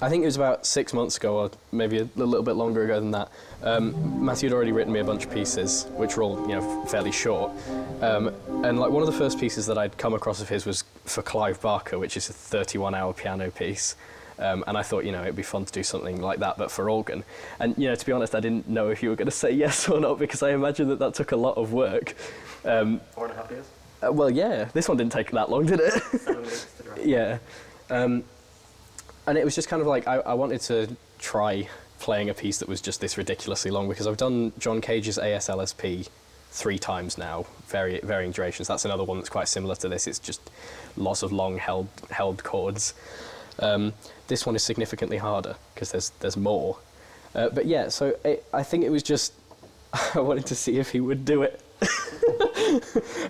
I think it was about 6 months ago, or maybe a little bit longer ago than that. Matthew had already written me a bunch of pieces, which were all, you know, fairly short. And like one of the first pieces that I'd come across of his was for Clive Barker, which is a 31-hour piano piece. And I thought, you know, it'd be fun to do something like that, but for organ. And, you know, to be honest, I didn't know if you were going to say yes or not, because I imagine that took a lot of work. 4.5 years? Well, yeah, this one didn't take that long, did it? 7 weeks to direct. Yeah. And it was just kind of like, I wanted to try playing a piece that was just this ridiculously long, because I've done John Cage's ASLSP 3 times now, varying durations. That's another one that's quite similar to this. It's just lots of long held chords. This one is significantly harder because there's more. But yeah, so I think it was just I wanted to see if he would do it.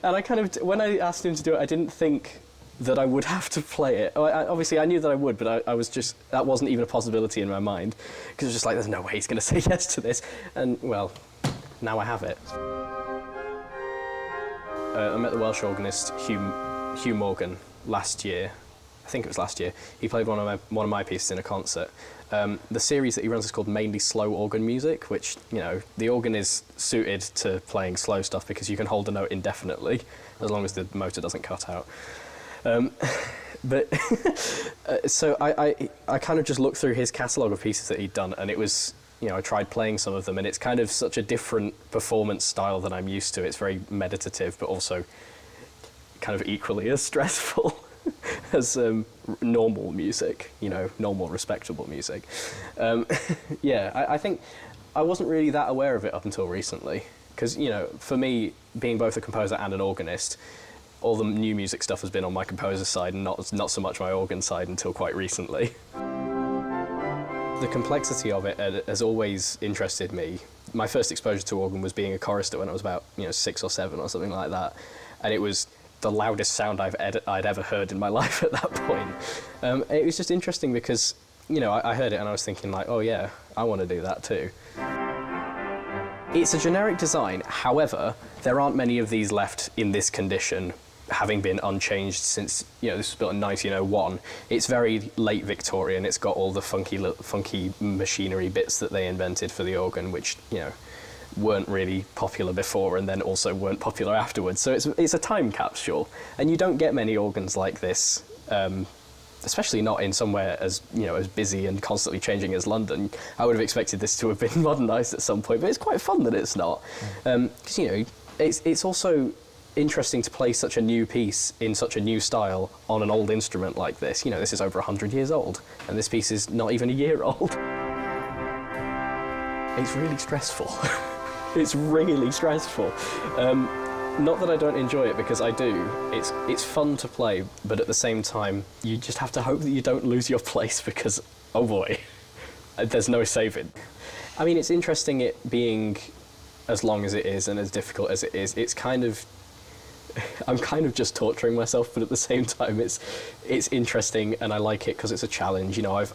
And I kind of, when I asked him to do it, I didn't think that I would have to play it. Obviously, I knew that I would, but I was just, that wasn't even a possibility in my mind, because it was just like, there's no way he's going to say yes to this. And, well, now I have it. I met the Welsh organist Hugh Morgan last year. I think it was last year. He played one of my pieces in a concert. The series that he runs is called Mainly Slow Organ Music, which, you know, the organ is suited to playing slow stuff because you can hold a note indefinitely, as long as the motor doesn't cut out. So I kind of just looked through his catalogue of pieces that he'd done, and it was, you know, I tried playing some of them, and it's kind of such a different performance style than I'm used to. It's very meditative, but also kind of equally as stressful as normal music, you know, normal, respectable music. Yeah, I think I wasn't really that aware of it up until recently, because, you know, for me, being both a composer and an organist, all the new music stuff has been on my composer side and not so much my organ side until quite recently. The complexity of it has always interested me. My first exposure to organ was being a chorister when I was about, you know, 6 or 7 or something like that, and it was the loudest sound I'd ever heard in my life at that point. It was just interesting because, you know, I heard it and I was thinking like, oh yeah, I want to do that too. It's a generic design, however, there aren't many of these left in this condition, having been unchanged since, you know, this was built in 1901. It's very late Victorian. It's got all the funky machinery bits that they invented for the organ, which, you know, weren't really popular before and then also weren't popular afterwards. So it's a time capsule, and you don't get many organs like this, especially not in somewhere as, you know, as busy and constantly changing as London. I would have expected this to have been modernised at some point, but it's quite fun that it's not. Because, you know, it's also interesting to play such a new piece in such a new style on an old instrument like this. You know, this is over 100 years old, and this piece is not even a year old. It's really stressful. It's really stressful. Not that I don't enjoy it, because I do. It's fun to play, but at the same time, you just have to hope that you don't lose your place, because, oh boy, there's no saving. I mean, it's interesting it being as long as it is and as difficult as it is. It's kind of, I'm kind of just torturing myself, but at the same time, it's interesting, and I like it because it's a challenge. You know,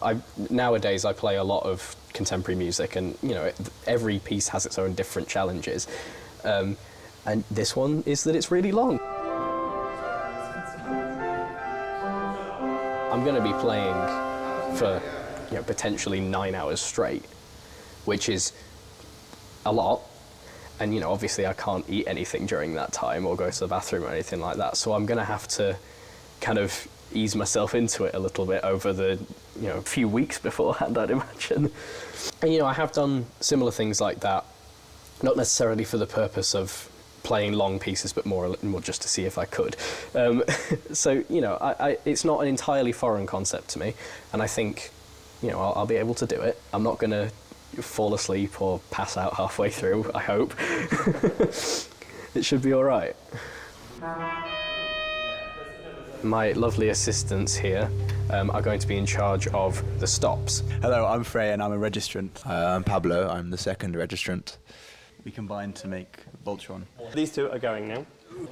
nowadays I play a lot of contemporary music, and, you know, every piece has its own different challenges. And this one is that it's really long. I'm going to be playing for, you know, potentially 9 hours straight, which is a lot. And, you know, obviously I can't eat anything during that time or go to the bathroom or anything like that. So I'm going to have to kind of ease myself into it a little bit over the, you know, few weeks beforehand, I'd imagine. And, you know, I have done similar things like that, not necessarily for the purpose of playing long pieces, but more just to see if I could. So, you know, it's not an entirely foreign concept to me, and I think, you know, I'll be able to do it. I'm not going to fall asleep or pass out halfway through, I hope. It should be all right. My lovely assistants here are going to be in charge of the stops. Hello, I'm Frey and I'm a registrant. I'm Pablo, I'm the second registrant. We combine to make Voltron. These two are going now.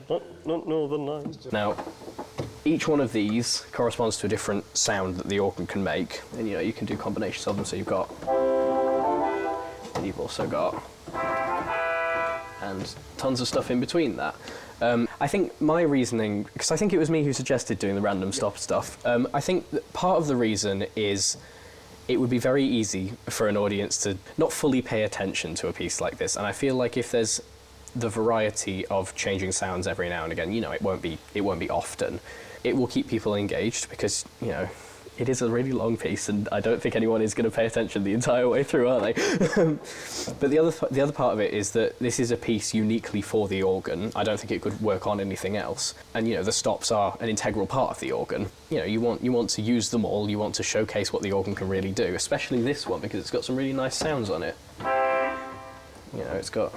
Not Northern Lines. Now, each one of these corresponds to a different sound that the organ can make, and, you know, you can do combinations of them. So you've got, and you've also got, and tons of stuff in between that. I think my reasoning, because I think it was me who suggested doing the random stop stuff, I think that part of the reason is it would be very easy for an audience to not fully pay attention to a piece like this. And I feel like if there's the variety of changing sounds every now and again, you know, it won't be often. It will keep people engaged because, you know, it is a really long piece, and I don't think anyone is going to pay attention the entire way through, are they? But the other part of it is that this is a piece uniquely for the organ. I don't think it could work on anything else. And, you know, the stops are an integral part of the organ. You know, you want to use them all. You want to showcase what the organ can really do, especially this one because it's got some really nice sounds on it. You know, it's got...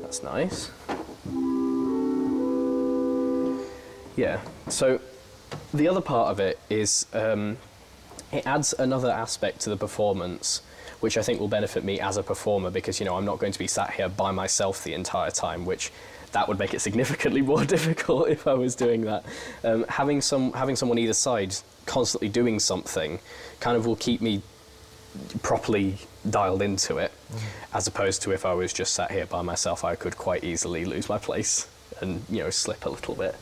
That's nice. Yeah, so the other part of it is it adds another aspect to the performance, which I think will benefit me as a performer because, you know, I'm not going to be sat here by myself the entire time, which that would make it significantly more difficult if I was doing that. Having someone either side constantly doing something kind of will keep me properly dialed into it, as opposed to if I was just sat here by myself, I could quite easily lose my place and, you know, slip a little bit.